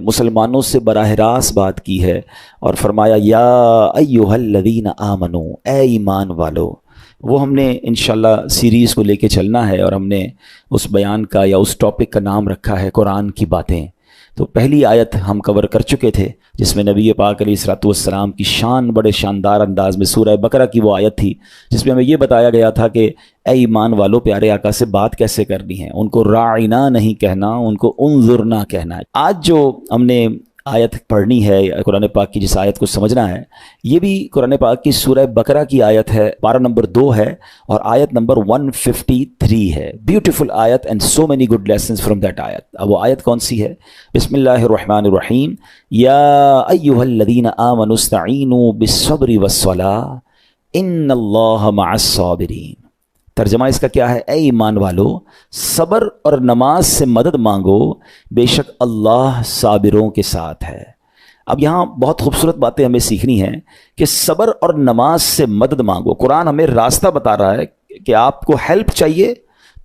مسلمانوں سے براہ راست بات کی ہے اور فرمایا یا ایھا الذین آمنو، اے ایمان والو. وہ ہم نے انشاءاللہ سیریز کو لے کے چلنا ہے اور ہم نے اس بیان کا یا اس ٹاپک کا نام رکھا ہے قرآن کی باتیں. تو پہلی آیت ہم کور کر چکے تھے جس میں نبی پاک علیہ الصلوۃ والسلام کی شان بڑے شاندار انداز میں، سورہ بقرہ کی وہ آیت تھی جس میں ہمیں یہ بتایا گیا تھا کہ اے ایمان والو، پیارے آقا سے بات کیسے کرنی ہے. ان کو راعنا نہیں کہنا، ان کو انظرنا کہنا ہے. آج جو ہم نے آیت پڑھنی ہے قرآن پاک کی، جس آیت کو سمجھنا ہے، یہ بھی قرآن پاک کی سورہ بقرہ کی آیت ہے، پارہ نمبر 2 ہے اور آیت نمبر 153 ہے. بیوٹیفل آیت and so many good lessons from that آیت. اب وہ آیت کون سی ہے؟ بسم اللہ الرحمن الرحیم. یا ایھا الذین آمنوا استعینوا بالصبر والصلاۃ ان اللہ مع الصابرین. ترجمہ اس کا کیا ہے؟ اے ایمان والو، صبر اور نماز سے مدد مانگو، بے شک اللہ صابروں کے ساتھ ہے. اب یہاں بہت خوبصورت باتیں ہمیں سیکھنی ہیں کہ صبر اور نماز سے مدد مانگو. قرآن ہمیں راستہ بتا رہا ہے کہ آپ کو ہیلپ چاہیے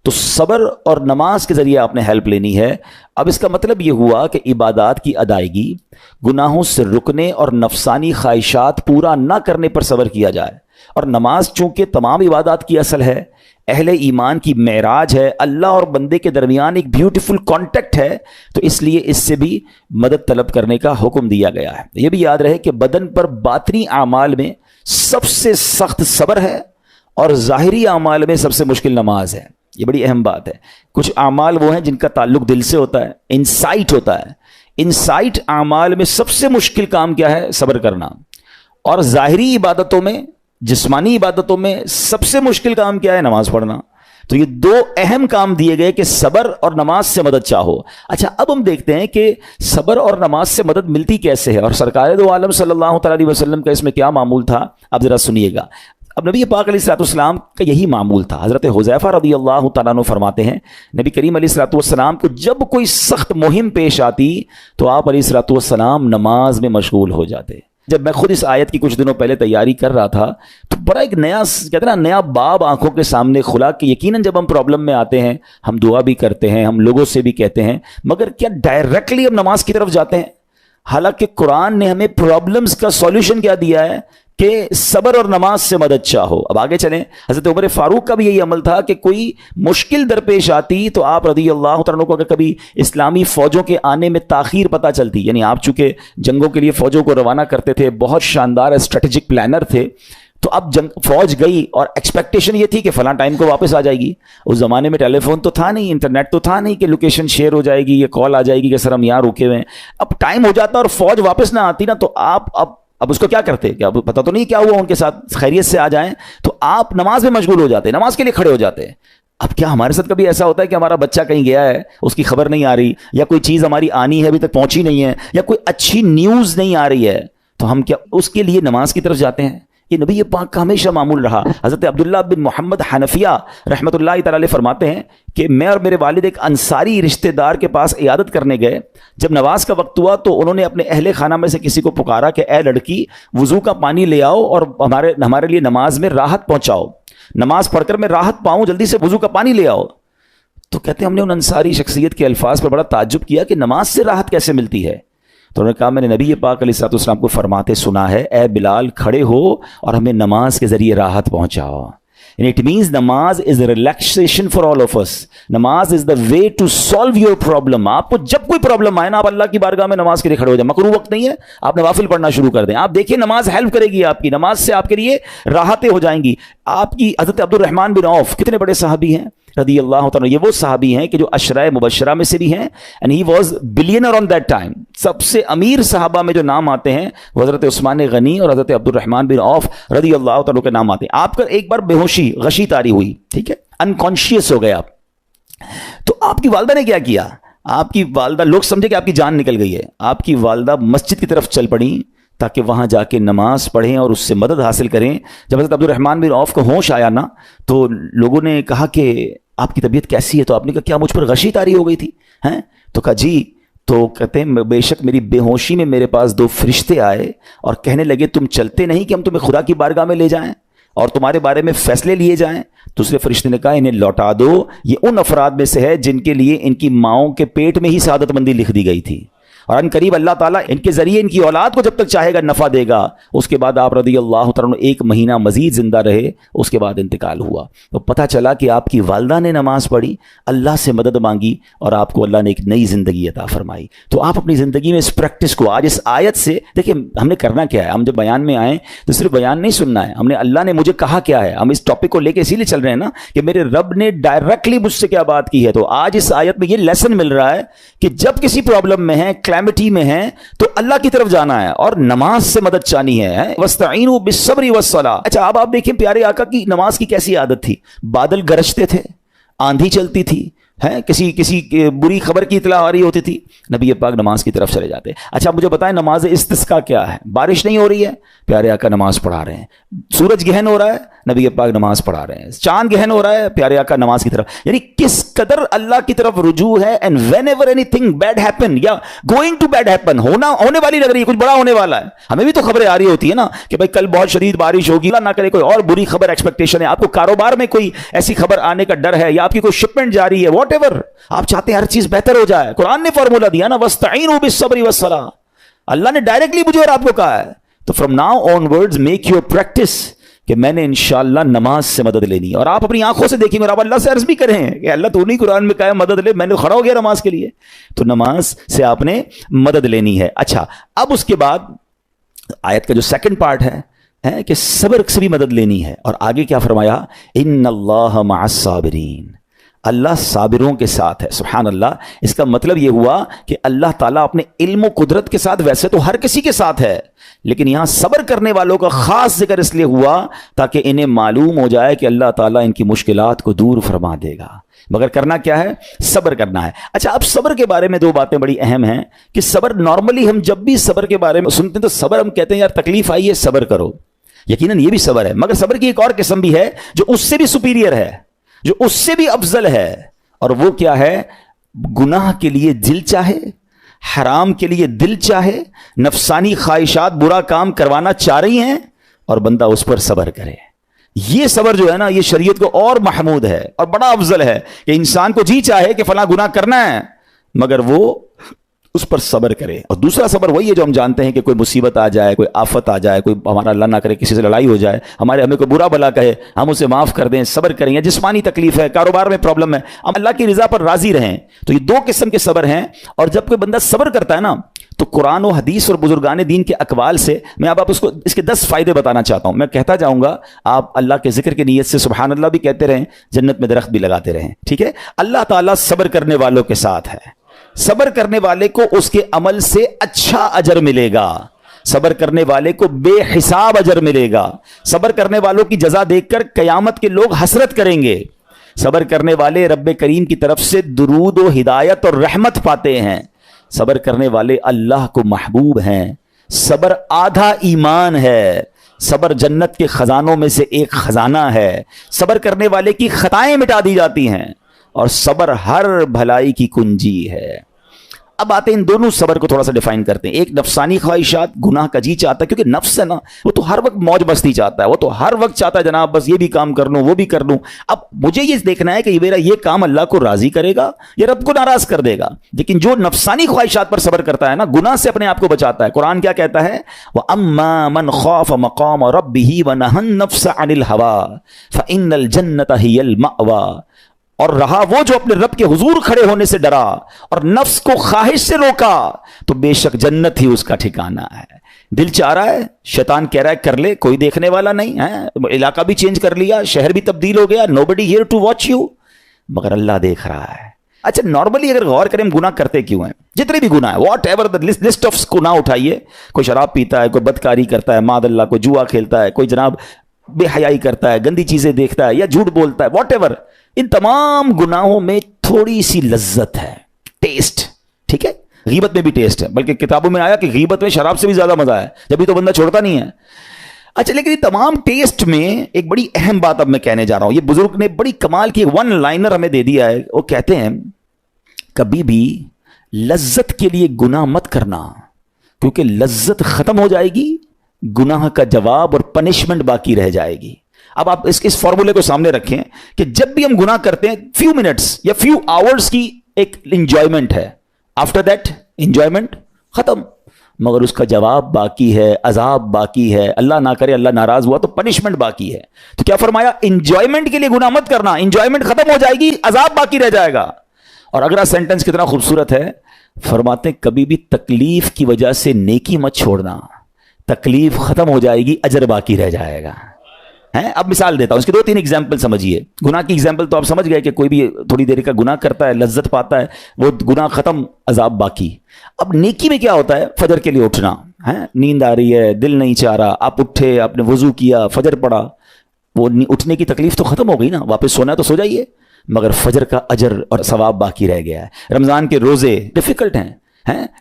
تو صبر اور نماز کے ذریعے آپ نے ہیلپ لینی ہے. اب اس کا مطلب یہ ہوا کہ عبادات کی ادائیگی، گناہوں سے رکنے اور نفسانی خواہشات پورا نہ کرنے پر صبر کیا جائے. اور نماز چونکہ تمام عبادات کی اصل ہے، اہل ایمان کی معراج ہے، اللہ اور بندے کے درمیان ایک بیوٹیفل کانٹیکٹ ہے، تو اس لیے اس سے بھی مدد طلب کرنے کا حکم دیا گیا ہے. یہ بھی یاد رہے کہ بدن پر باطنی اعمال میں سب سے سخت صبر ہے اور ظاہری اعمال میں سب سے مشکل نماز ہے. یہ بڑی اہم بات ہے. کچھ اعمال وہ ہیں جن کا تعلق دل سے ہوتا ہے، انسائٹ ہوتا ہے. انسائٹ اعمال میں سب سے مشکل کام کیا ہے؟ صبر کرنا. اور ظاہری عبادتوں میں، جسمانی عبادتوں میں سب سے مشکل کام کیا ہے؟ نماز پڑھنا. تو یہ 2 اہم کام دیے گئے کہ صبر اور نماز سے مدد چاہو. اچھا، اب ہم دیکھتے ہیں کہ صبر اور نماز سے مدد ملتی کیسے ہے اور سرکار دو عالم صلی اللہ تعالی علیہ وسلم کا اس میں کیا معمول تھا. اب ذرا سنیے گا. اب نبی پاک علیہ الصلوۃ والسلام کا یہی معمول تھا. حضرت حذیفہ رضی اللہ تعالیٰ عنہ فرماتے ہیں نبی کریم علیہ الصلوۃ والسلام کو جب کوئی سخت مہم پیش آتی تو آپ علیہ الصلوۃ والسلام نماز میں مشغول ہو جاتے. جب میں خود اس آیت کی کچھ دنوں پہلے تیاری کر رہا تھا تو بڑا ایک نیا کہتے ہیں نا نیا باب آنکھوں کے سامنے کھلا کہ یقیناً جب ہم پرابلم میں آتے ہیں ہم دعا بھی کرتے ہیں، ہم لوگوں سے بھی کہتے ہیں، مگر کیا ڈائریکٹلی ہم نماز کی طرف جاتے ہیں؟ حالانکہ قرآن نے ہمیں پرابلمز کا سولوشن کیا دیا ہے کہ صبر اور نماز سے مدد چاہو. اب آگے چلیں. حضرت عمر فاروق کا بھی یہی عمل تھا کہ کوئی مشکل درپیش آتی تو آپ رضی اللہ تعالیٰ کو اگر کبھی اسلامی فوجوں کے آنے میں تاخیر پتہ چلتی، یعنی آپ چونکہ جنگوں کے لیے فوجوں کو روانہ کرتے تھے، بہت شاندار اسٹریٹجک پلانر تھے، تو اب فوج گئی اور ایکسپیکٹیشن یہ تھی کہ فلاں ٹائم کو واپس آ جائے گی. اس زمانے میں ٹیلی فون تو تھا نہیں، انٹرنیٹ تو تھا نہیں کہ لوکیشن شیئر ہو جائے گی یا کال آ جائے گی کہ سر ہم یہاں رکے ہوئے ہیں. اب ٹائم ہو جاتا اور فوج واپس نہ آتی نا، تو آپ اب اس کو کیا کرتے؟ کہ اب پتہ تو نہیں کیا ہوا، ان کے ساتھ خیریت سے آ جائیں، تو آپ نماز میں مشغول ہو جاتے، نماز کے لیے کھڑے ہو جاتے. اب کیا ہمارے ساتھ کبھی ایسا ہوتا ہے کہ ہمارا بچہ کہیں گیا ہے، اس کی خبر نہیں آ رہی، یا کوئی چیز ہماری آنی ہے ابھی تک پہنچی نہیں ہے، یا کوئی اچھی نیوز نہیں آ رہی ہے، تو ہم کیا اس کے لیے نماز کی طرف جاتے ہیں؟ یہ نبی پاک کا ہمیشہ معمول رہا. حضرت عبداللہ بن محمد حنفیہ رحمۃ اللہ تعالی علیہ فرماتے ہیں کہ میں اور میرے والد ایک انصاری رشتہ دار کے پاس عیادت کرنے گئے. جب نماز کا وقت ہوا تو انہوں نے اپنے اہل خانہ میں سے کسی کو پکارا کہ اے لڑکی، وضو کا پانی لے آؤ اور ہمارے لیے نماز میں راحت پہنچاؤ، نماز پڑھ کر میں راحت پاؤں، جلدی سے وضو کا پانی لے آؤ. تو کہتے ہیں ہم نے ان انصاری شخصیت کے الفاظ پر بڑا تعجب کیا کہ نماز سے راحت کیسے ملتی ہے. تو انہوں نے کہا میں نے نبی پاک علیہ الصلوۃ والسلام کو فرماتے سنا ہے، اے بلال کھڑے ہو اور ہمیں نماز کے ذریعے راحت پہنچاؤ. And it means نماز is a relaxation for all of us. نماز is the way to solve your problem. آپ کو جب کوئی پرابلم آئے نا، آپ اللہ کی بارگاہ میں نماز کے لیے کھڑے ہو جائیں. مکروہ وقت نہیں ہے، آپ نوافل پڑھنا شروع کر دیں. آپ دیکھیں نماز ہیلپ کرے گی، آپ کی نماز سے آپ کے لیے راحتیں ہو جائیں گی. آپ کی حضرت عبد الرحمن بن عوف کتنے بڑے صحابی ہیں رضی اللہ تعالیٰ. یہ وہ صحابی ہیں کہ جو عشرہ مبشرہ میں سے بھی ہیں. And he was billionaire on that time. سب سے امیر صحابہ میں جو نام آتے ہیں وہ حضرت عثمان غنی اور حضرت عبد الرحمن بن عوف رضی اللہ تعالیٰ کے نام آتے ہیں. آپ کا ایک بار بے ہوشی غشی طاری ہوئی، ٹھیک ہے، انکانشیس ہو گئے آپ. تو آپ کی والدہ نے کیا کیا؟ آپ کی والدہ، لوگ سمجھے کہ آپ کی جان نکل گئی ہے، آپ کی والدہ مسجد کی طرف چل پڑیں تاکہ وہاں جا کے نماز پڑھیں اور اس سے مدد حاصل کریں. جب حضرت عبد الرحمن بن عوف کو ہوش آیا نا تو لوگوں نے کہا کہ آپ کی طبیعت کیسی ہے؟ تو آپ نے کہا کیا مجھ پر غشی طاری ہو گئی تھی ہیں؟ تو کہا جی. تو کہتے ہیں بے شک میری بے ہوشی میں میرے پاس 2 فرشتے آئے اور کہنے لگے تم چلتے نہیں کہ ہم تمہیں خدا کی بارگاہ میں لے جائیں اور تمہارے بارے میں فیصلے لیے جائیں. دوسرے فرشتے نے کہا انہیں لوٹا دو، یہ ان افراد میں سے ہے جن کے لیے ان کی ماؤں کے پیٹ میں ہی سعادت مندی لکھ دی گئی تھی. اور ان قریب اللہ تعالیٰ ان کے ذریعے ان کی اولاد کو جب تک چاہے گا نفع دے گا. اس کے بعد آپ رضی اللہ تعالیٰ عنہ 1 مہینہ مزید زندہ رہے, اس کے بعد انتقال ہوا. تو پتہ چلا کہ آپ کی والدہ نے نماز پڑھی, اللہ سے مدد مانگی, اور آپ کو اللہ نے ایک نئی زندگی عطا فرمائی. تو آپ اپنی زندگی میں اس پریکٹس کو آج اس آیت سے دیکھیں. ہم نے کرنا کیا ہے, ہم جب بیان میں آئیں تو صرف بیان نہیں سننا ہے, ہم نے اللہ نے مجھے کہا کیا ہے, ہم اس ٹاپک کو لے کے اسی لیے چل رہے ہیں نا کہ میرے رب نے ڈائریکٹلی مجھ سے کیا بات کی ہے. تو آج اس آیت میں یہ لیسن مل رہا ہے کہ جب کسی پرابلم میں ہیں, کلیمٹی میں ہیں, تو اللہ کی طرف جانا ہے اور نماز سے مدد چاہنی ہے. وَاسْتَعِينُوا بِالصَّبْرِ وَالصَّلَاةِ. اچھا اب آپ دیکھیں پیارے آقا کی نماز کی کیسی عادت تھی. بادل گرجتے تھے, آندھی چلتی تھی, کسی بری خبر کی اطلاع آ رہی ہوتی تھی, نبی پاک نماز کی طرف چلے جاتے. اچھا مجھے بتائیں نماز استسقاء کیا ہے؟ بارش نہیں ہو رہی ہے, پیارے آقا نماز پڑھا رہے ہیں. سورج گہن ہو رہا ہے, نبی پاک نماز پڑھا رہے ہیں. چاند گہن ہو رہا ہے, پیارے آقا نماز کی طرف. یعنی کس قدر اللہ کی طرف رجوع ہے. And whenever anything bad happen یا گوئنگ ٹو بیڈ ہیپن, ہونے والی لگ رہی ہے, کچھ بڑا ہونے والا ہے. ہمیں بھی تو خبریں آ رہی ہوتی ہے نا کہ بھائی کل بہت شدید بارش ہوگی, اللہ نہ کرے کوئی اور بری خبر ایکسپیکٹیشن ہے, آپ کو کاروبار میں کوئی ایسی خبر آنے کا ڈر ہے, یا آپ کی کوئی شپمنٹ جاری ہے, واٹ ایور آپ چاہتے ہیں ہر چیز بہتر ہو جائے. قرآن نے فارمولا دیا نا, وَاسْتَعِينُوا بِالصَّبْرِ وَالصَّلَاةِ. اللہ نے ڈائریکٹلی مجھے اور آپ کو کہا ہے. تو from now on words make your practice کہ میں نے انشاءاللہ نماز سے مدد لینی ہے. اور آپ اپنی آنکھوں سے دیکھیں گے, اور آپ اللہ سے عرض بھی کریں کہ اللہ تو نہیں قرآن میں کہا ہے مدد لے, میں نے کھڑا ہو گیا نماز کے لیے. تو نماز سے آپ نے مدد لینی ہے. اچھا اب اس کے بعد آیت کا جو سیکنڈ پارٹ ہے کہ صبر سے بھی مدد لینی ہے. اور آگے کیا فرمایا, ان اللہ مع الصابرین, اللہ صابروں کے ساتھ ہے. سبحان اللہ. اس کا مطلب یہ ہوا کہ اللہ تعالیٰ اپنے علم و قدرت کے ساتھ ویسے تو ہر کسی کے ساتھ ہے, لیکن یہاں صبر کرنے والوں کا خاص ذکر اس لیے ہوا تاکہ انہیں معلوم ہو جائے کہ اللہ تعالیٰ ان کی مشکلات کو دور فرما دے گا. مگر کرنا کیا ہے, صبر کرنا ہے. اچھا اب صبر کے بارے میں 2 باتیں بڑی اہم ہیں کہ صبر نارملی ہم جب بھی صبر کے بارے میں سنتے ہیں تو صبر ہم کہتے ہیں یار تکلیف آئی ہے صبر کرو, یقیناً یہ بھی صبر ہے, مگر صبر کی ایک اور قسم بھی ہے جو اس سے بھی سپیریئر ہے, جو اس سے بھی افضل ہے. اور وہ کیا ہے, گناہ کے لیے دل چاہے, حرام کے لیے دل چاہے, نفسانی خواہشات برا کام کروانا چاہ رہی ہیں اور بندہ اس پر صبر کرے. یہ صبر جو ہے نا, یہ شریعت کو اور محمود ہے اور بڑا افضل ہے کہ انسان کو جی چاہے کہ فلاں گناہ کرنا ہے مگر وہ اس پر صبر کرے. اور دوسرا صبر وہی ہے جو ہم جانتے ہیں کہ کوئی مصیبت آ جائے, کوئی آفت آ جائے, کوئی ہمارا اللہ نہ کرے کسی سے لڑائی ہو جائے, ہمیں کوئی برا بلا کہے, ہم اسے معاف کر دیں, صبر کریں. یا جسمانی تکلیف ہے, کاروبار میں پرابلم ہے, ہم اللہ کی رضا پر راضی رہیں. تو یہ 2 قسم کے صبر ہیں. اور جب کوئی بندہ صبر کرتا ہے نا تو قرآن و حدیث اور بزرگان دین کے اقوال سے میں اب اس کو اس کے 10 فائدے بتانا چاہتا ہوں. میں کہتا جاؤں گا, آپ اللہ کے ذکر کی نیت سے سبحان اللہ بھی کہتے رہیں, جنت میں درخت بھی لگاتے رہیں. ٹھیک ہے. اللہ تعالیٰ صبر کرنے والوں کے ساتھ ہے. صبر کرنے والے کو اس کے عمل سے اچھا اجر ملے گا, صبر کرنے والے کو بے حساب اجر ملے گا. صبر کرنے والوں کی جزا دیکھ کر قیامت کے لوگ حسرت کریں گے. صبر کرنے والے رب کریم کی طرف سے درود و ہدایت اور رحمت پاتے ہیں. صبر کرنے والے اللہ کو محبوب ہیں. صبر آدھا ایمان ہے. صبر جنت کے خزانوں میں سے ایک خزانہ ہے. صبر کرنے والے کی خطائیں مٹا دی جاتی ہیں اور صبر ہر بھلائی کی کنجی ہے. اب آتے ہیں ان دونوں صبر کو تھوڑا سا ڈیفائن کرتے ہیں. ایک نفسانی خواہشات, گناہ کا جی چاہتا ہے, کیونکہ نفس ہے نا وہ تو ہر وقت موج مستی چاہتا ہے, وہ تو ہر وقت چاہتا ہے جناب بس یہ بھی کام کر لوں وہ بھی کر لوں. اب مجھے یہ دیکھنا ہے کہ میرا یہ کام اللہ کو راضی کرے گا یا رب کو ناراض کر دے گا. لیکن جو نفسانی خواہشات پر صبر کرتا ہے نا, گناہ سے اپنے آپ کو بچاتا ہے, قرآن کیا کہتا ہے, وَأَمَّا مَنْ خَافَ مَقَامَ رَبِّهِ وَنَهَى النَّفْسَ عَنِ الْهَوَىٰ فَإِنَّ الْجَنَّةَ هِيَ الْمَأْوَىٰ. اور رہا وہ جو اپنے رب کے حضور کھڑے ہونے سے ڈرا اور نفس کو خواہش سے روکا تو بے شک جنت ہی اس کا ٹھکانہ ہے. دل چاہ رہا ہے, شیطان کہہ رہا ہے کر لے, کوئی دیکھنے والا نہیں ہے, علاقہ بھی چینج کر لیا, شہر بھی تبدیل ہو گیا, nobody here to watch you, مگر اللہ دیکھ رہا ہے. اچھا نارملی اگر غور کریں ہم گناہ کرتے کیوں ہیں, جتنے بھی گناہ ہیں, what ever the list of گناہ اٹھائیے, کوئی شراب پیتا ہے, کوئی بدکاری کرتا ہے, معاذ اللہ, کوئی جوا کھیلتا ہے, کوئی جناب بے حیائی کرتا ہے, گندی چیزیں دیکھتا ہے یا جھوٹ بولتا ہے, واٹ ایور, ان تمام گناہوں میں تھوڑی سی لذت ہے, ٹیسٹ. ٹھیک ہے, غیبت میں بھی ٹیسٹ ہے, بلکہ کتابوں میں آیا کہ غیبت میں شراب سے بھی زیادہ مزہ ہے, جبھی تو بندہ چھوڑتا نہیں ہے. اچھا لیکن یہ تمام ٹیسٹ میں ایک بڑی اہم بات اب میں کہنے جا رہا ہوں. یہ بزرگ نے بڑی کمال کی 1 لائنر ہمیں دے دیا ہے. وہ کہتے ہیں کبھی بھی لذت کے لیے گناہ مت کرنا, کیونکہ لذت ختم ہو جائے گی, گناہ کا جواب اور پنشمنٹ باقی رہ جائے گی. اب آپ اس فارمولے کو سامنے رکھیں کہ جب بھی ہم گناہ کرتے ہیں فیو منٹس یا فیو آورز کی ایک انجوائمنٹ ہے, آفٹر دیٹ انجوائمنٹ ختم. مگر اس کا جواب باقی ہے, عذاب باقی ہے, اللہ نہ کرے اللہ ناراض ہوا تو پنشمنٹ باقی ہے. تو کیا فرمایا, انجوائمنٹ کے لیے گناہ مت کرنا, انجوائمنٹ ختم ہو جائے گی, عذاب باقی رہ جائے گا. اور اگلا سینٹنس کتنا خوبصورت ہے, فرماتے ہیں کبھی بھی تکلیف کی وجہ سے نیکی مت چھوڑنا, تکلیف ختم ہو جائے گی, اجر باقی رہ جائے گا. اب مثال دیتا ہوں, اس کی 2-3 ایگزامپل سمجھیے. گناہ کی ایگزامپل تو آپ سمجھ گئے کہ کوئی بھی تھوڑی دیر کا گناہ کرتا ہے, لذت پاتا ہے, وہ گناہ ختم, عذاب باقی. اب نیکی میں کیا ہوتا ہے, فجر کے لیے اٹھنا, نیند آ رہی ہے, دل نہیں چاہ رہا, آپ اٹھے, آپ نے وضو کیا, فجر پڑھا, وہ اٹھنے کی تکلیف تو ختم ہو گئی نا, واپس سونا ہے تو سو جائیے, مگر فجر کا اجر اور ثواب باقی رہ گیا ہے. رمضان کے روزے ڈیفیکلٹ ہیں,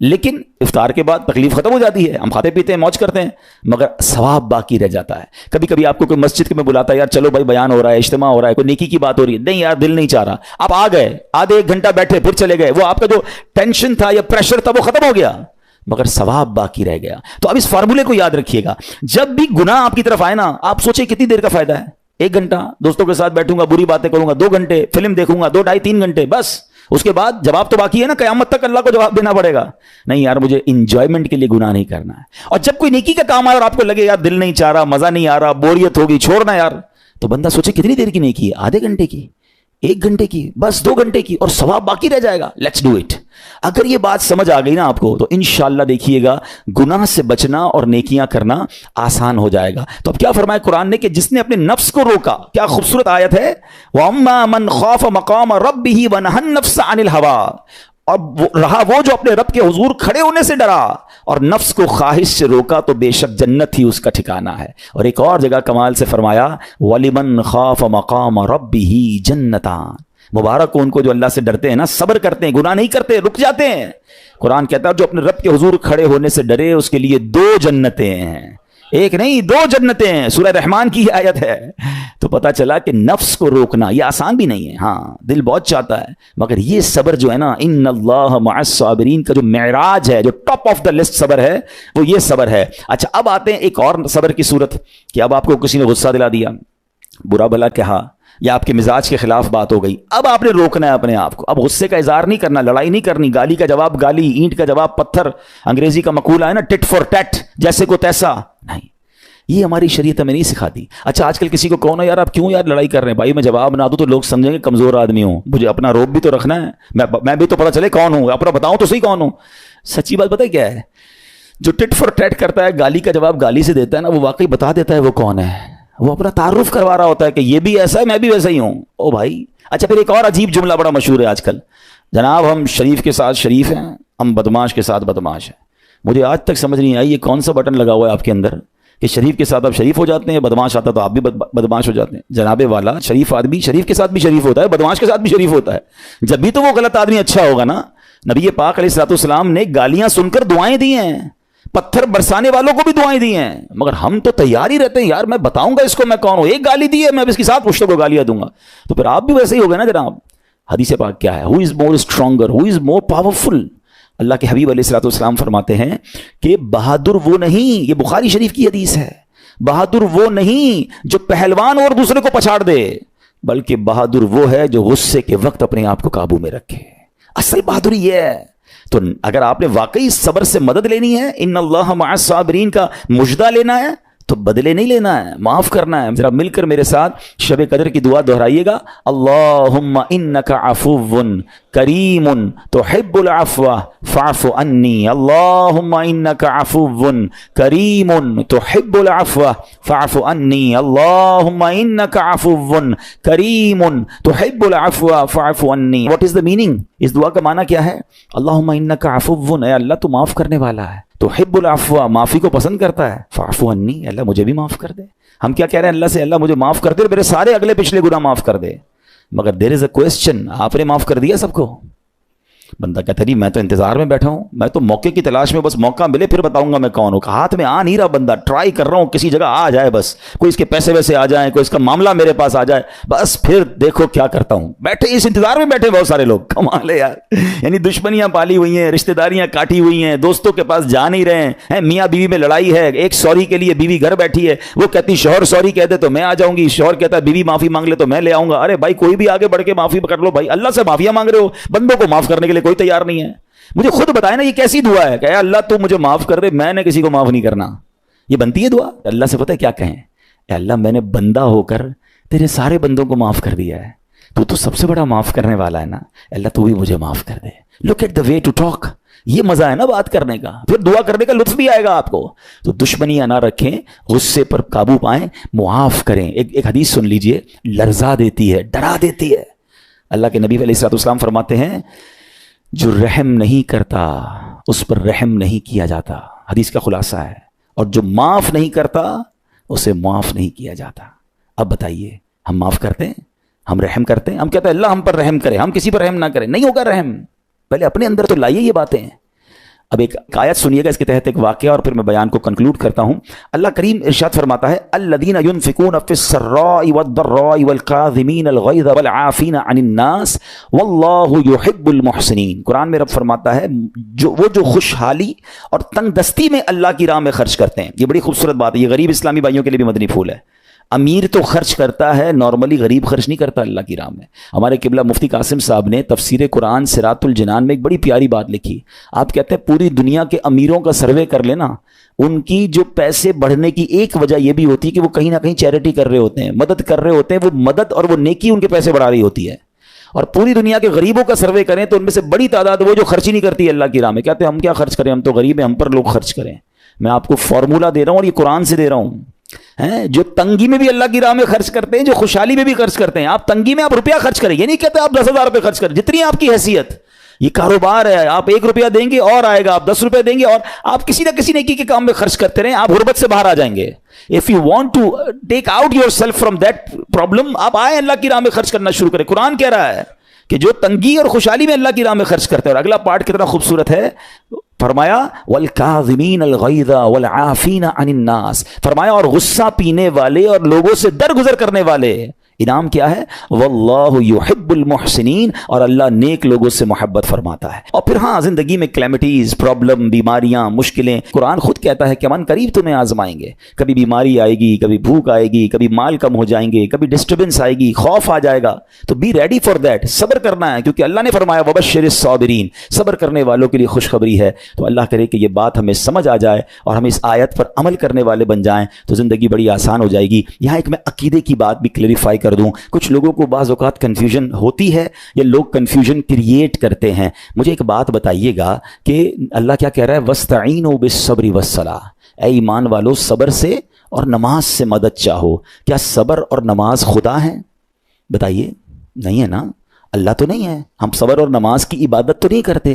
لیکن افطار کے بعد تکلیف ختم ہو جاتی ہے, ہم کھاتے پیتے ہیں, موج کرتے ہیں, مگر ثواب باقی رہ جاتا ہے. کبھی کبھی آپ کو کوئی مسجد میں بلاتا ہے, یار چلو بھائی بیان ہو رہا ہے, اجتماع ہو رہا ہے, کوئی نیکی کی بات ہو رہی ہے, نہیں یار دل نہیں چاہ رہا, آپ آ گئے, آدھے 1 گھنٹہ بیٹھے, پھر چلے گئے, وہ آپ کا جو ٹینشن تھا یا پریشر تھا وہ ختم ہو گیا, مگر ثواب باقی رہ گیا. تو اب اس فارمولے کو یاد رکھیے گا, جب بھی گناہ آپ کی طرف آئے نا, آپ سوچیں کتنی دیر کا فائدہ ہے. 1 گھنٹہ دوستوں کے ساتھ بیٹھوں گا, بری باتیں کروں گا, 2 گھنٹے فلم دیکھوں گا, 2 ڈھائی 3 گھنٹے, بس اس کے بعد جواب تو باقی ہے نا, قیامت تک اللہ کو جواب دینا پڑے گا. نہیں یار مجھے انجوائمنٹ کے لیے گناہ نہیں کرنا ہے. اور جب کوئی نیکی کا کام آئے اور آپ کو لگے یار دل نہیں چاہ رہا, مزہ نہیں آ رہا, بوریت ہوگی, چھوڑنا یار, تو بندہ سوچے کتنی دیر کی نیکی ہے, آدھے گھنٹے کی, 1 گھنٹے کی, بس 2 گھنٹے کی, اور ثواب باقی رہ جائے گا. Let's do it. اگر یہ بات سمجھ آ گئی نا آپ کو, تو انشاءاللہ دیکھیے گا گناہ سے بچنا اور نیکیاں کرنا آسان ہو جائے گا. تو اب کیا فرمایا قرآن نے کہ جس نے اپنے نفس کو روکا, کیا خوبصورت آیت ہے, وَأَمَّا مَنْ خَافَ مَقَامَ رَبِّهِ وَنَهَى النَّفْسَ عَنِ الْهَوَىٰ, اور رہا وہ جو اپنے رب کے حضور کھڑے ہونے سے ڈرا اور نفس کو خواہش سے روکا, تو بے شک جنت ہی اس کا ٹھکانہ ہے. اور ایک اور جگہ کمال سے فرمایا, وَلِمَنْ خَافَ مَقَامَ رَبِّهِ جَنَّتَانِ, مبارک ان کو جو اللہ سے ڈرتے ہیں نا, صبر کرتے ہیں, گناہ نہیں کرتے, رک جاتے ہیں. قرآن کہتا ہے جو اپنے رب کے حضور کھڑے ہونے سے ڈرے, اس کے لیے 2 جنتیں ہیں, 1 نہیں 2 جنتیں ہیں. سورہ رحمان کی آیت ہے. تو پتا چلا کہ نفس کو روکنا یہ آسان بھی نہیں ہے, ہاں دل بہت چاہتا ہے, مگر یہ صبر جو ہے نا, ان اللہ مع الصابرین کا جو معراج ہے, جو ٹاپ آف دا لسٹ صبر ہے, وہ یہ صبر ہے. اچھا اب آتے ہیں ایک اور صبر کی صورت, کہ اب آپ کو کسی نے غصہ دلا دیا, برا بھلا کہا, یا آپ کے مزاج کے خلاف بات ہو گئی, اب آپ نے روکنا ہے اپنے آپ کو. اب غصے کا اظہار نہیں کرنا, لڑائی نہیں کرنی, گالی کا جواب گالی, اینٹ کا جواب پتھر, انگریزی کا مقولہ ہے نا ٹٹ فور ٹیٹ, جیسے کو تیسا, نہیں, یہ ہماری شریعت ہمیں نہیں سکھاتی. اچھا آج کل کسی کو کہو نا یار آپ کیوں یار لڑائی کر رہے ہیں, بھائی میں جواب نہ دوں تو لوگ سمجھیں گے کمزور آدمی ہوں, مجھے اپنا روب بھی تو رکھنا ہے, میں بھی تو پتہ چلے کون ہوں, اپنا بتاؤں تو صحیح کون ہوں. سچی بات پتہ ہے کیا ہے, جو ٹٹ فور ٹیٹ کرتا ہے, گالی کا جواب گالی سے دیتا ہے نا, وہ واقعی بتا دیتا ہے وہ کون ہے, وہ اپنا تعارف کروا رہا ہوتا ہے کہ یہ بھی ایسا ہے, میں بھی ویسا ہی ہوں. او بھائی. اچھا پھر ایک اور عجیب جملہ بڑا مشہور ہے آج کل, جناب ہم شریف کے ساتھ شریف ہیں, ہم بدماش کے ساتھ بدماش ہیں. مجھے آج تک سمجھ نہیں آئی یہ کون سا بٹن لگا ہوا ہے آپ کے اندر کہ شریف کے ساتھ آپ شریف ہو جاتے ہیں, بدماش آتا تو آپ بھی بدماش ہو جاتے ہیں. جناب والا, شریف آدمی شریف کے ساتھ بھی شریف ہوتا ہے, بدماش کے ساتھ بھی شریف ہوتا ہے. جب بھی تو وہ غلط آدمی اچھا ہوگا نا. نبی پاک علیہ الصلوۃ والسلام نے گالیاں سن کر دعائیں دی ہیں, پتھر برسانے والوں کو بھی دعائیں دی ہیں, مگر ہم تو تیار ہی رہتے ہیں, یار میں بتاؤں گا اس کو میں کون ہوں, 1 گالی دی ہے میں اس کے ساتھ پشتوں کو گالیاں دوں گا. تو پھر آپ بھی ویسے ہی ہو گئے نا جناب. حدیث پاک کیا ہے, ہو از مور اسٹرانگر, ہو از مور پاورفل. اللہ کے حبیب علیہ الصلوۃ والسلام فرماتے ہیں کہ بہادر وہ نہیں, یہ بخاری شریف کی حدیث ہے, بہادر وہ نہیں جو پہلوان اور دوسرے کو پچھاڑ دے, بلکہ بہادر وہ ہے جو غصے کے وقت اپنے آپ کو قابو میں رکھے. اصل بہادری یہ ہے. تو اگر آپ نے واقعی صبر سے مدد لینی ہے, ان اللہ مع الصابرین کا مجدہ لینا ہے, تو بدلے نہیں لینا ہے, معاف کرنا ہے. ذرا مل کر میرے ساتھ شب قدر کی دعا دہرائیے گا, اللہم انک عفو کریم تحب العفو فاعف عنی, اللہم انک عفو کریم تحب العفو فاعف عنی, اللہم انک عفو کریم تحب العفو فاعف عنی. واٹ از دا میننگ, اس دعا کا معنی کیا ہے؟ اللہم انک عفو, اے اللہ تو معاف کرنے والا ہے, تحب العفو, معافی کو پسند کرتا ہے, فاعف عنی, اللہ مجھے بھی معاف کر دے. ہم کیا کہہ رہے ہیں اللہ سے, اللہ مجھے معاف کر دے, میرے سارے اگلے پچھلے گناہ معاف کر دے. مگر دیر از اے کوسچن, آپ نے معاف کر دیا سب کو؟ بندہ کہتا نہیں میں تو انتظار میں بیٹھا ہوں, میں تو موقع کی تلاش میں, بس موقع ملے پھر بتاؤں گا میں کون ہوں. ہاتھ میں آ نہیں رہا بندہ, ٹرائی کر رہا ہوں کسی جگہ آ جائے, بس کوئی اس کے پیسے ویسے آ جائیں, کوئی اس کا معاملہ میرے پاس آ جائے, بس پھر دیکھو کیا کرتا ہوں. بیٹھے اس انتظار میں بیٹھے بہت سارے لوگ, کمال ہے یار. یعنی دشمنیاں پالی ہوئی ہیں, رشتہ داریاں کاٹی ہوئی ہیں, دوستوں کے پاس جا نہیں رہے ہیں, میاں بیوی میں لڑائی ہے, ایک سوری کے لیے بیوی گھر بیٹھی ہے, وہ کہتی شوہر سوری کہہ دے تو میں آ جاؤں گی, شوہر کہتا ہے بیوی معافی مانگ لے تو میں لے آؤں گا. ارے بھائی کوئی بھی آگے بڑھ کے معافی کر لو بھائی, اللہ سے معافیاں مانگ رہے ہو, بندوں کو معاف کرنے کے لیے کوئی تیار نہیں ہے. مجھے خود بتائے نا یہ کیسی دعا ہے کہ اے اللہ تو مجھے معاف کر دے، میں نے کسی کو معاف نہیں کرنا. یہ بنتی ہے دعا؟ اللہ سے پتہ ہے کیا کہیں؟ اے اللہ میں نے بندہ ہو کر تیرے سارے بندوں کو معاف کر دیا ہے، تو سب سے بڑا معاف کرنے والا ہے نا، اللہ تو بھی مجھے معاف کر دے. Look at the way to talk. یہ مزہ ہے نا بات کرنے کا، پھر دعا کرنے کا لطف بھی آئے گا آپ کو. تو دشمنیاں نہ رکھیں، غصے پر قابو پائیں، معاف کریں. ایک حدیث سن لیجئے، لرزا دیتی ہے، ڈرا دیتی ہے. اللہ کے نبی علیہ الصلوۃ والسلام فرماتے ہیں جو رحم نہیں کرتا اس پر رحم نہیں کیا جاتا. حدیث کا خلاصہ ہے. اور جو معاف نہیں کرتا اسے معاف نہیں کیا جاتا. اب بتائیے ہم معاف کرتے ہیں؟ ہم رحم کرتے ہیں؟ ہم کہتے ہیں اللہ ہم پر رحم کرے، ہم کسی پر رحم نہ کریں. نہیں ہوگا رحم. پہلے اپنے اندر تو لائیے یہ باتیں. اب ایک آیت سنیے گا اس کے تحت ایک واقعہ، اور پھر میں بیان کو کنکلوڈ کرتا ہوں. اللہ کریم ارشاد فرماتا ہے الذین ينفقون فی السراء والضراء والکاظمین الغیظ والعافین عن الناس واللہ یحب المحسنین. قرآن میں رب فرماتا ہے وہ جو خوشحالی اور تنگ دستی میں اللہ کی راہ میں خرچ کرتے ہیں. یہ بڑی خوبصورت بات ہے. یہ غریب اسلامی بھائیوں کے لیے بھی مدنی پھول ہے. امیر تو خرچ کرتا ہے نارملی، غریب خرچ نہیں کرتا اللہ کی راہ میں. ہمارے قبلہ مفتی قاسم صاحب نے تفسیر قرآن صراط الجنان میں ایک بڑی پیاری بات لکھی. آپ کہتے ہیں پوری دنیا کے امیروں کا سروے کر لینا، ان کی جو پیسے بڑھنے کی ایک وجہ یہ بھی ہوتی ہے کہ وہ کہیں نہ کہیں چیریٹی کر رہے ہوتے ہیں، مدد کر رہے ہوتے ہیں. وہ مدد اور وہ نیکی ان کے پیسے بڑھا رہی ہوتی ہے. اور پوری دنیا کے غریبوں کا سروے کریں تو ان میں سے بڑی تعداد وہ جو خرچ ہی نہیں کرتی اللہ کی راہ میں. کہتے ہیں ہم کیا خرچ کریں، ہم تو غریب ہیں، ہم پر لوگ خرچ کریں. میں آپ کو فارمولہ دے رہا ہوں اور یہ قرآن سے دے رہا ہوں. جو تنگی میں بھی اللہ کی راہ میں خرچ کرتے ہیں، جو خوشحالی میں بھی خرچ کرتے ہیں. آپ تنگی میں آپ روپیہ خرچ کریں، یہ نہیں کہتے آپ 10,000 روپے خرچ کریں، جتنی آپ کی حیثیت. یہ کاروبار ہے، آپ 1 روپیہ دیں گے اور آئے گا، آپ 10 روپے دیں گے اور آپ کسی نہ کسی نیکی کے کام میں خرچ کرتے رہیں. آپ غربت سے باہر آ جائیں گے. If you want to take out yourself from that problem، آپ آئیں اللہ کی راہ میں خرچ کرنا شروع کریں. قرآن کہہ رہا ہے کہ جو تنگی اور خوشحالی میں اللہ کی راہ میں خرچ کرتے ہیں. اور اگلا پارٹ کتنا خوبصورت ہے، فرمایا والکاظمین الغیظ والعافین عن الناس. فرمایا اور غصہ پینے والے اور لوگوں سے درگزر کرنے والے. انعام کیا ہے؟ واللہ یحب المحسنین، اور اللہ نیک لوگوں سے محبت فرماتا ہے. اور پھر ہاں زندگی میں کلیمٹیز، پرابلم، بیماریاں، مشکلیں، قرآن خود کہتا ہے کہ من قریب تمہیں آزمائیں گے. کبھی بیماری آئے گی، کبھی بھوک آئے گی، کبھی مال کم ہو جائیں گے، کبھی ڈسٹربنس آئے گی، خوف آ جائے گا. تو بی ریڈی فار دیٹ. صبر کرنا ہے کیونکہ اللہ نے فرمایا وبشر الصابرین، صبر کرنے والوں کے لیے خوشخبری ہے. تو اللہ کرے کہ یہ بات ہمیں سمجھ آ جائے اور ہم اس آیت پر عمل کرنے والے بن جائیں تو زندگی بڑی آسان ہو جائے گی. یہاں ایک میں عقیدے کی بات بھی کلیریفائی کر دوں. کچھ لوگوں کو بعض اوقات کنفیوژن ہوتی ہے یا لوگ کنفیوژن کریٹ کرتے ہیں. مجھے ایک بات بتائیے گا کہ اللہ کیا کہہ رہا ہے؟ وَاسْتَعِينُوا بِالصَّبْرِ وَالصَّلَاةِ. اے ایمان والو صبر سے اور نماز سے مدد چاہو. کیا صبر اور نماز خدا ہیں؟ بتائیے. نہیں ہے نا، اللہ تو نہیں ہے. ہم صبر اور نماز کی عبادت تو نہیں کرتے.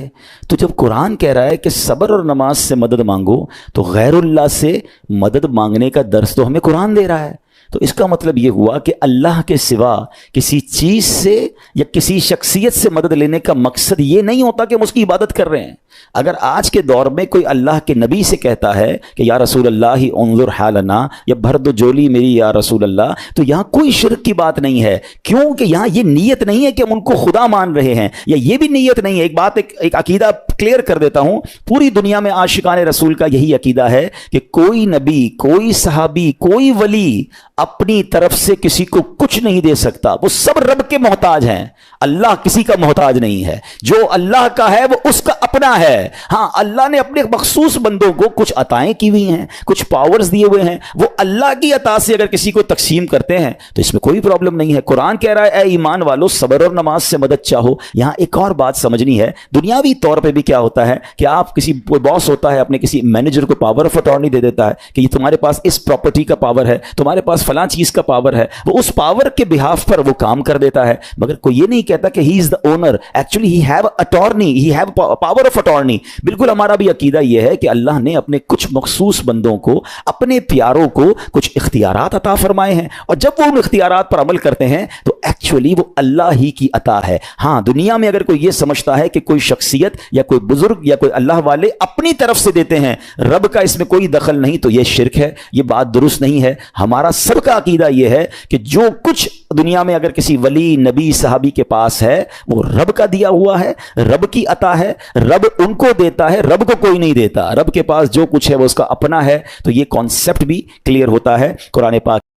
تو جب قرآن کہہ رہا ہے کہ صبر اور نماز سے مدد مانگو تو غیر اللہ سے مدد مانگنے کا درس تو ہمیں قرآن دے رہا ہے. تو اس کا مطلب یہ ہوا کہ اللہ کے سوا کسی چیز سے یا کسی شخصیت سے مدد لینے کا مقصد یہ نہیں ہوتا کہ ہم اس کی عبادت کر رہے ہیں. اگر آج کے دور میں کوئی اللہ کے نبی سے کہتا ہے کہ یا رسول اللہ انظر حالنا، یا بھر دو جولی میری یا رسول اللہ، تو یہاں کوئی شرک کی بات نہیں ہے. کیوں کہ یہاں یہ نیت نہیں ہے کہ ہم ان کو خدا مان رہے ہیں، یا یہ بھی نیت نہیں ہے. ایک بات ایک عقیدہ کلیئر کر دیتا ہوں. پوری دنیا میں عاشقان رسول کا یہی عقیدہ ہے کہ کوئی نبی، کوئی صحابی، کوئی ولی اپنی طرف سے کسی کو کچھ نہیں دے سکتا. وہ سب رب کے محتاج ہیں. اللہ کسی کا محتاج نہیں ہے. جو اللہ کا ہے وہ اس کا اپنا ہے. ہاں اللہ نے اپنے مخصوص بندوں کو کچھ عطائیں کی ہوئی ہیں، کچھ پاورز دیے ہوئے ہیں. وہ اللہ کی عطا سے اگر کسی کو تقسیم کرتے ہیں تو اس میں کوئی پرابلم نہیں ہے. قرآن کہہ رہا ہے اے ایمان والو صبر اور نماز سے مدد چاہو. یہاں ایک اور بات سمجھنی ہے. دنیاوی طور پہ بھی کیا ہوتا ہے کہ آپ کوئی باس ہوتا ہے اپنے کسی مینیجر کو پاور آف اٹارنی دے دیتا ہے کہ یہ تمہارے پاس اس پراپرٹی کا پاور ہے، تمہارے پاس فلاں چیز کا پاور ہے. وہ اس پاور کے بہاف پر وہ کام کر دیتا ہے، مگر کوئی یہ نہیں کہتا کہ he is the owner. Actually he have attorney, he have power of attorney. بالکل ہمارا بھی عقیدہ یہ ہے کہ اللہ نے اپنے کچھ مخصوص بندوں کو، اپنے پیاروں کو کچھ اختیارات عطا فرمائے ہیں، اور جب وہ ان اختیارات پر عمل کرتے ہیں تو ایکچولی وہ اللہ ہی کی عطا ہے. ہاں دنیا میں اگر کوئی یہ سمجھتا ہے کہ کوئی شخصیت یا کوئی بزرگ یا کوئی اللہ والے اپنی طرف سے دیتے ہیں، رب کا اس میں کوئی دخل نہیں، تو یہ شرک ہے. یہ بات درست نہیں ہے. ہمارا سب کا عقیدہ یہ ہے کہ جو کچھ دنیا میں اگر کسی ولی، نبی، صحابی کے پاس ہے وہ رب کا دیا ہوا ہے، رب کی عطا ہے. رب ان کو دیتا ہے، رب کو کوئی نہیں دیتا. رب کے پاس جو کچھ ہے وہ اس کا اپنا ہے. تو یہ کانسیپٹ بھی کلیئر ہوتا ہے. قرآن پاک